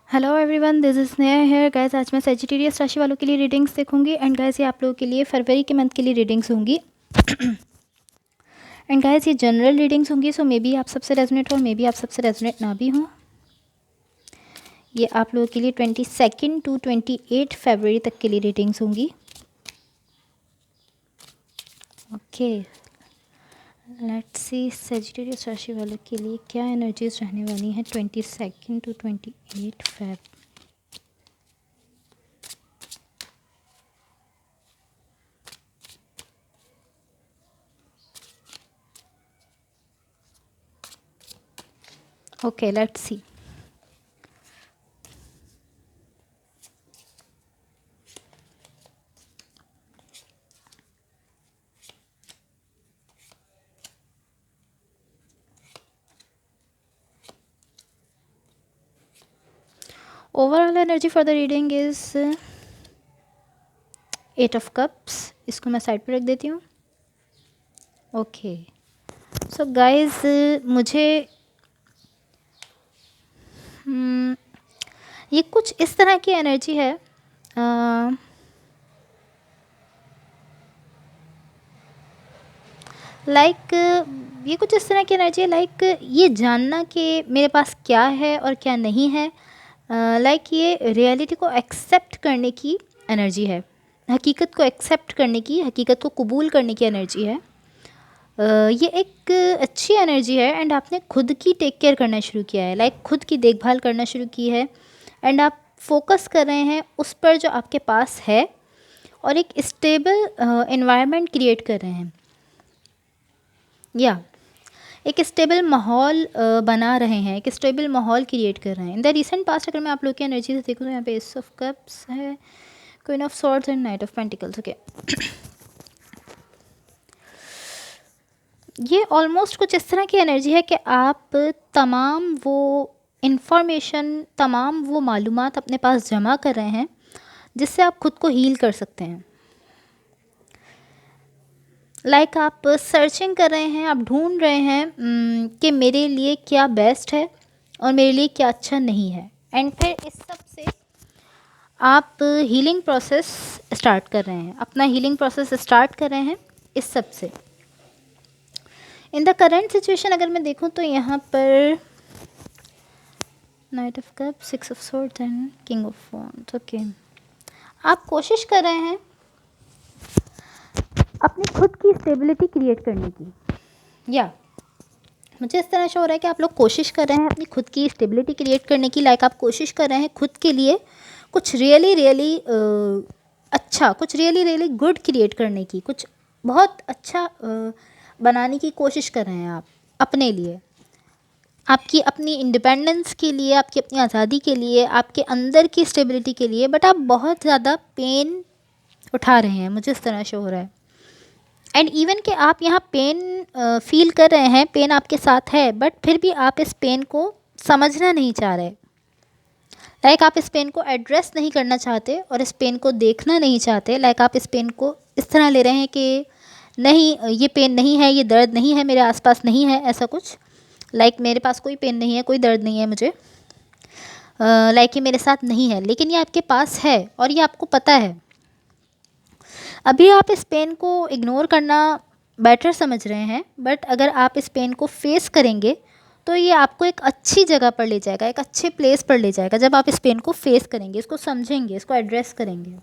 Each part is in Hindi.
Hello everyone, this is Sneha hair guys. आज मैं सेजिटेरियस राशि वालों के लिए रीडिंग्स देखूंगी एंड गाइस ये आप लोगों के लिए फरवरी के मंथ के लिए रीडिंग्स होंगी। एंड गाइस ये जनरल रीडिंग्स होंगी, सो मे बी आप सबसे रेजोनेट हो, मे बी आप सबसे रेजोनेट ना भी हो। ये आप लोगों के लिए 22 टू 28 फरवरी तक के लिए रीडिंग्स होंगी। ओके, लेट्स सी सेजिटेरियस राशि वालों के लिए क्या एनर्जीज रहने वाली हैं 22 to 28 Feb. Okay, let's see. Overall energy for the reading is 8 of cups. इसको मैं साइड पे रख देती हूँ। ओके, सो गाइस मुझे ये कुछ इस तरह की एनर्जी है। लाइक ये कुछ इस तरह की एनर्जी है, लाइक ये जानना कि मेरे पास क्या है और क्या नहीं है। लाइक ये रियलिटी को एक्सेप्ट करने की एनर्जी है, हकीकत को एक्सेप्ट करने की, हकीकत को कबूल करने की एनर्जी है। ये एक अच्छी एनर्जी है एंड आपने खुद की टेक केयर करना शुरू किया है, लाइक खुद की देखभाल करना शुरू की है एंड आप फोकस कर रहे हैं उस पर जो आपके पास है और एक स्टेबल एनवायरनमेंट क्रिएट कर रहे हैं, या एक स्टेबल माहौल बना रहे हैं, एक स्टेबल माहौल क्रिएट कर रहे हैं। इन द रिसेंट पास्ट अगर मैं आप लोग की एनर्जी से देखूँ तो यहाँ पे एस ऑफ कप्स है, queen of swords and night of pentacles. Okay, ये ऑलमोस्ट कुछ इस तरह की एनर्जी है कि आप तमाम वो इंफॉर्मेशन, तमाम वो मालूमात अपने पास जमा कर रहे हैं जिससे आप खुद को हील कर सकते हैं। लाइक आप सर्चिंग कर रहे हैं, आप ढूंढ रहे हैं कि मेरे लिए क्या बेस्ट है और मेरे लिए क्या अच्छा नहीं है, एंड फिर इस सब से आप हीलिंग प्रोसेस स्टार्ट कर रहे हैं, अपना हीलिंग प्रोसेस स्टार्ट कर रहे हैं इस सब से। इन द करेंट सिचुएशन अगर मैं देखूं तो यहाँ पर night of cup, six of swords and king of wands. Okay, आप कोशिश कर रहे हैं अपनी खुद की स्टेबिलिटी क्रिएट करने की, या मुझे इस तरह से हो रहा है कि आप लोग कोशिश कर रहे हैं अपनी खुद की स्टेबिलिटी क्रिएट करने की। लाइक आप कोशिश कर रहे हैं खुद के लिए कुछ रियली रियली अच्छा, कुछ रियली रियली गुड क्रिएट करने की, कुछ बहुत अच्छा बनाने की कोशिश कर रहे हैं आप अपने लिए, आपकी अपनी इंडिपेंडेंस के लिए, आपकी अपनी आज़ादी के लिए, आपके अंदर की स्टेबिलिटी के लिए। बट आप बहुत ज़्यादा पेन उठा रहे हैं, मुझे इस तरह से हो रहा है। एंड इवन कि आप यहाँ पेन फील कर रहे हैं, पेन आपके साथ है, बट फिर भी आप इस पेन को समझना नहीं चाह रहे। लाइक आप इस पेन को एड्रेस नहीं करना चाहते और इस पेन को देखना नहीं चाहते। लाइक आप इस पेन को इस तरह ले रहे हैं कि नहीं, ये पेन नहीं है, ये दर्द नहीं है, मेरे आसपास नहीं है, ऐसा कुछ। लाइक मेरे पास कोई पेन नहीं है, कोई दर्द नहीं है मुझे, लाइक ये मेरे साथ नहीं है, लेकिन ये आपके पास है और ये आपको पता है। अभी आप इस पेन को इग्नोर करना बेटर समझ रहे हैं, बट अगर आप इस पेन को फेस करेंगे तो ये आपको एक अच्छी जगह पर ले जाएगा, एक अच्छे प्लेस पर ले जाएगा। जब आप इस पेन को फेस करेंगे, इसको समझेंगे, इसको एड्रेस करेंगे।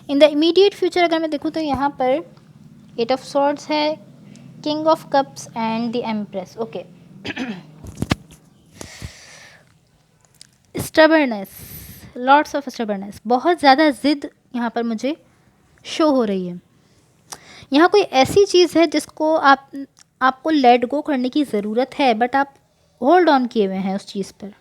इन द इमीडिएट फ्यूचर अगर मैं देखूँ तो यहाँ पर एट ऑफ सॉर्ड्स है, king of cups and the empress. Okay, stubbornness, lots of stubbornness, बहुत ज़्यादा ज़िद यहाँ पर मुझे शो हो रही है। यहाँ कोई ऐसी चीज़ है जिसको आपको लेट गो करने की ज़रूरत है, बट आप होल्ड ऑन किए हुए हैं उस चीज़ पर।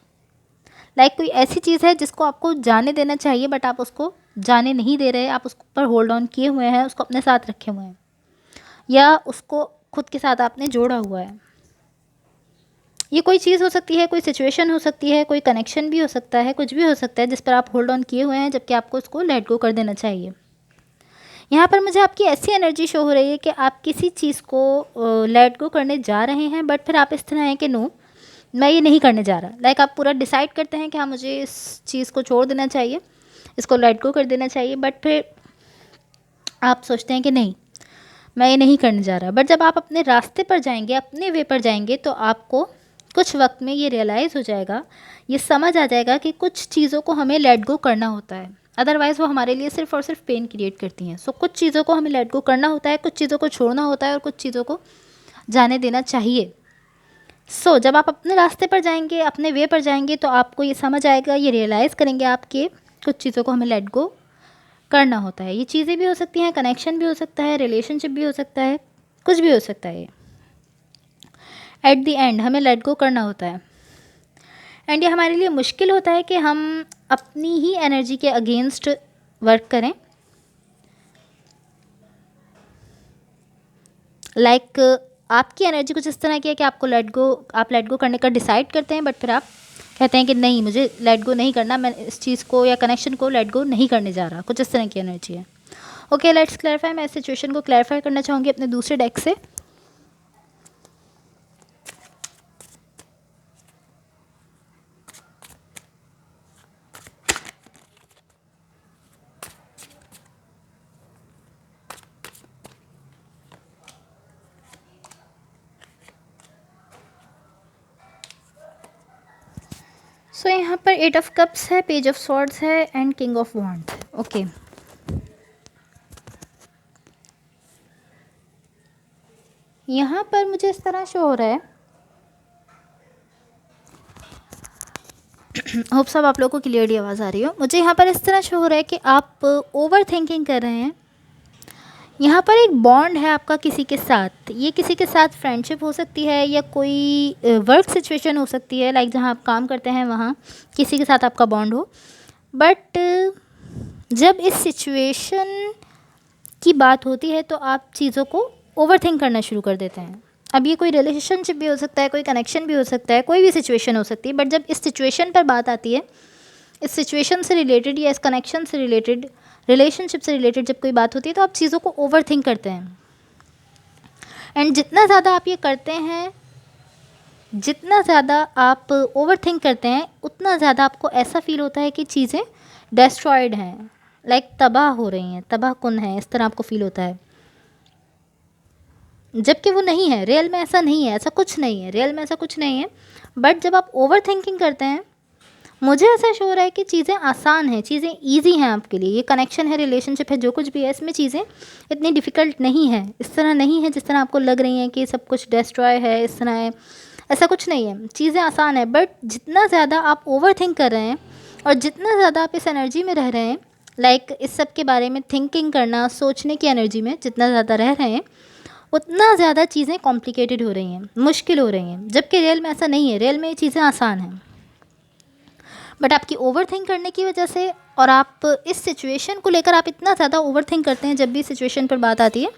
लाइक कोई ऐसी चीज़ है जिसको आपको जाने देना चाहिए बट आप उसको जाने नहीं दे रहे, आप उसको पर होल्ड ऑन किए हुए हैं, उसको अपने साथ रखे हुए हैं, या उसको खुद के साथ आपने जोड़ा हुआ है। ये कोई चीज़ हो सकती है, कोई सिचुएशन हो सकती है, कोई कनेक्शन भी हो सकता है, कुछ भी हो सकता है जिस पर आप होल्ड ऑन किए हुए हैं, जबकि आपको उसको लेट गो कर देना चाहिए। यहाँ पर मुझे आपकी ऐसी एनर्जी शो हो रही है कि आप किसी चीज़ को लेट गो करने जा रहे हैं, बट फिर आप इस तरह हैं कि नो, मैं ये नहीं करने जा रहा। लाइक आप पूरा डिसाइड करते हैं कि हाँ मुझे इस चीज़ को छोड़ देना चाहिए, इसको लेट गो कर देना चाहिए, बट फिर आप सोचते हैं कि नहीं, मैं ये नहीं करने जा रहा। बट जब आप अपने रास्ते पर जाएंगे, अपने वे पर जाएंगे, तो आपको कुछ वक्त में ये रियलाइज़ हो जाएगा, ये समझ आ जाएगा कि कुछ चीज़ों को हमें लेट गो करना होता है, अदरवाइज़ वो हमारे लिए सिर्फ और सिर्फ पेन क्रिएट करती हैं। सो कुछ चीज़ों को हमें लेट गो करना होता है, कुछ चीज़ों को छोड़ना होता है और कुछ चीज़ों को जाने देना चाहिए। जब आप अपने रास्ते पर जाएंगे, अपने वे पर जाएंगे, तो आपको ये समझ आएगा, ये रियलाइज़ करेंगे आपके कुछ चीज़ों को हमें लेट गो करना होता है। ये चीज़ें भी हो सकती हैं, कनेक्शन भी हो सकता है, रिलेशनशिप भी हो सकता है, कुछ भी हो सकता है। एट द एंड हमें लेट गो करना होता है। एंड ये हमारे लिए मुश्किल होता है कि हम अपनी ही एनर्जी के अगेंस्ट वर्क करें। लाइक आपकी एनर्जी कुछ इस तरह की है कि आपको आप लेट गो करने का डिसाइड करते हैं, बट फिर आप कहते हैं कि नहीं, मुझे लेट गो नहीं करना, मैं इस चीज़ को या कनेक्शन को लेट गो नहीं करने जा रहा। कुछ इस तरह की एनर्जी है। Okay, let's clarify. मैं इस सिचुएशन को क्लैरिफाई करना चाहूँगी अपने दूसरे डेक से। सो यहाँ पर 8 ऑफ कप्स है, पेज ऑफ स्वॉर्ड्स है and king of wands. Okay, यहाँ पर मुझे इस तरह शो हो रहा है, होप सब आप लोगों को क्लियरली आवाज़ आ रही हो। मुझे यहाँ पर इस तरह शो हो रहा है कि आप ओवर थिंकिंग कर रहे हैं। यहाँ पर एक बॉन्ड है आपका किसी के साथ, ये किसी के साथ फ्रेंडशिप हो सकती है या कोई वर्क सिचुएशन हो सकती है, लाइक जहाँ आप काम करते हैं वहाँ किसी के साथ आपका बॉन्ड हो। बट जब इस सिचुएशन की बात होती है तो आप चीज़ों को ओवर थिंक करना शुरू कर देते हैं। अब ये कोई रिलेशनशिप भी हो सकता है, कोई कनेक्शन भी हो सकता है, कोई भी सिचुएशन हो सकती है, बट जब इस सिचुएशन पर बात आती है, इस सिचुएशन से रिलेटेड या इस कनेक्शन से रिलेटेड, रिलेशनशिप से रिलेटेड जब कोई बात होती है, तो आप चीज़ों को ओवर थिंक करते हैं। एंड जितना ज़्यादा आप ये करते हैं, जितना ज़्यादा आप ओवर थिंक करते हैं, उतना ज़्यादा आपको ऐसा फील होता है कि चीज़ें डिस्ट्रॉयड हैं, लाइक तबाह हो रही हैं, तबाह कुन है, इस तरह आपको फील होता है। जबकि वो नहीं है, रियल में ऐसा नहीं है, ऐसा कुछ नहीं है, रियल में ऐसा कुछ नहीं है। बट जब आप ओवर थिंकिंग करते हैं, मुझे ऐसा शो हो रहा है कि चीज़ें आसान हैं, चीज़ें ईजी हैं आपके लिए। ये कनेक्शन है, रिलेशनशिप है, जो कुछ भी है, इसमें चीज़ें इतनी डिफ़िकल्ट नहीं है, इस तरह नहीं है जिस तरह आपको लग रही हैं कि सब कुछ डिस्ट्रॉय है, इस तरह है, ऐसा कुछ नहीं है। चीज़ें आसान है, बट जितना ज़्यादा आप ओवर थिंक कर रहे हैं और जितना ज़्यादा आप इस एनर्जी में रह रहे हैं, लाइक इस सब के बारे में थिंकिंग करना, सोचने की एनर्जी में जितना ज़्यादा रह रहे हैं, उतना ज़्यादा चीज़ें कॉम्प्लिकेटेड हो रही हैं, मुश्किल हो रही हैं। जबकि रियल में ऐसा नहीं है, रियल में ये चीज़ें आसान हैं। बट आपकी ओवर थिंक करने की वजह से, और आप इस सिचुएशन को लेकर आप इतना ज़्यादा ओवर थिंक करते हैं जब भी सिचुएशन पर बात आती है,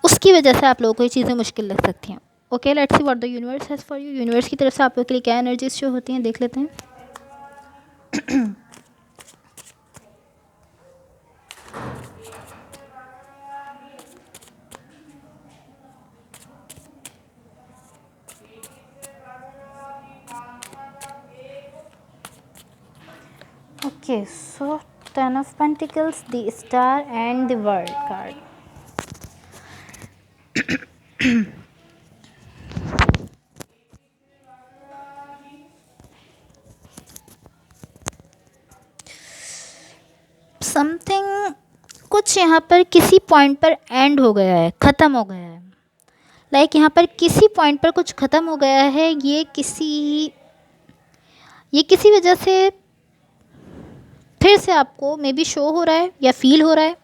उसकी वजह से आप लोगों को ये चीज़ें मुश्किल लग सकती हैं। Okay, let's see what the universe has for you. Universe की तरफ से आप लोगों के लिए क्या एनर्जीज शो होती हैं, देख लेते हैं। Okay, so 10 of Pentacles, the Star and the World card. Something कुछ यहाँ पर किसी पॉइंट पर एंड हो गया है, ख़त्म हो गया है। लाइक यहाँ पर किसी पॉइंट पर कुछ ख़त्म हो गया है। ये किसी वजह से फिर से आपको मे बी शो हो रहा है या फील हो रहा है,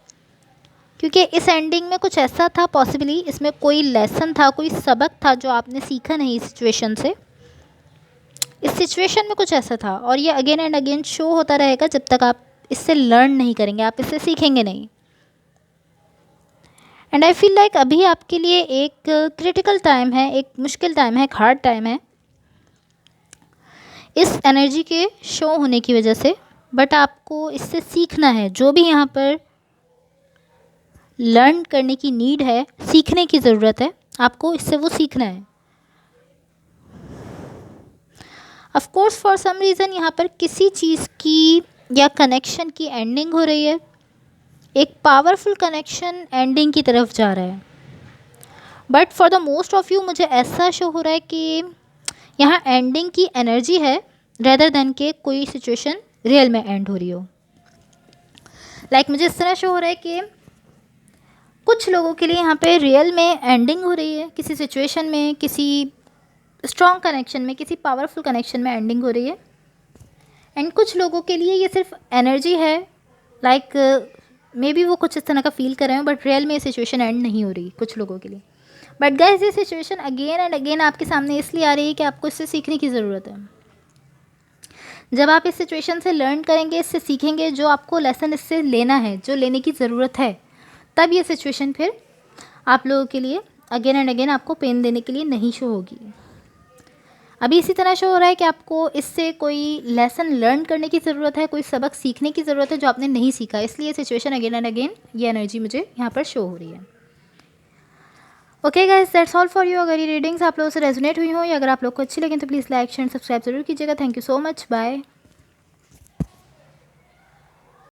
क्योंकि इस एंडिंग में कुछ ऐसा था, पॉसिबली इसमें कोई लेसन था, कोई सबक था जो आपने सीखा नहीं इस सिचुएशन से। इस सिचुएशन में कुछ ऐसा था और ये अगेन एंड अगेन शो होता रहेगा जब तक आप इससे लर्न नहीं करेंगे, आप इससे सीखेंगे नहीं। एंड आई फील लाइक अभी आपके लिए एक क्रिटिकल टाइम है, एक मुश्किल टाइम है, एक हार्ड टाइम है इस एनर्जी के शो होने की वजह से। बट आपको इससे सीखना है, जो भी यहाँ पर लर्न करने की नीड है, सीखने की ज़रूरत है, आपको इससे वो सीखना है। Of course for some reason यहाँ पर किसी चीज़ की या कनेक्शन की एंडिंग हो रही है, एक पावरफुल कनेक्शन एंडिंग की तरफ जा रहा है। But for the most of you मुझे ऐसा शो हो रहा है कि यहाँ एंडिंग की एनर्जी है रेदर देन के कोई सिचुएशन रियल में एंड हो रही हो। लाइक मुझे इस तरह शो हो रहा है कि कुछ लोगों के लिए यहाँ पे रियल में एंडिंग हो रही है, किसी सिचुएशन में, किसी स्ट्रॉन्ग कनेक्शन में, किसी पावरफुल कनेक्शन में एंडिंग हो रही है। एंड कुछ लोगों के लिए ये सिर्फ एनर्जी है, लाइक मे बी वो कुछ इस तरह का फील कर रहे हो, बट रियल में ये सिचुएशन एंड नहीं हो रही कुछ लोगों के लिए। बट गाइस ये सिचुएशन अगेन एंड अगेन आपके सामने इसलिए आ रही है कि आपको इससे सीखने की ज़रूरत है। जब आप इस सिचुएशन से लर्न करेंगे, इससे सीखेंगे, जो आपको लेसन इससे लेना है, जो लेने की ज़रूरत है, तब ये सिचुएशन फिर आप लोगों के लिए अगेन एंड अगेन आपको पेन देने के लिए नहीं शो होगी। अभी इसी तरह शो हो रहा है कि आपको इससे कोई लेसन लर्न करने की ज़रूरत है, कोई सबक सीखने की ज़रूरत है जो आपने नहीं सीखा, इसलिए सिचुएशन अगेन एंड अगेन ये एनर्जी मुझे यहाँ पर शो हो रही है। Okay guys, that's all for you. अगर ये रीडिंग्स आप लोगों से रेजोनेट हुई हो या अगर आप लोग को अच्छी लगे तो प्लीज़ लाइक शेयर सब्सक्राइब जरूर कीजिएगा। Thank you so much, bye.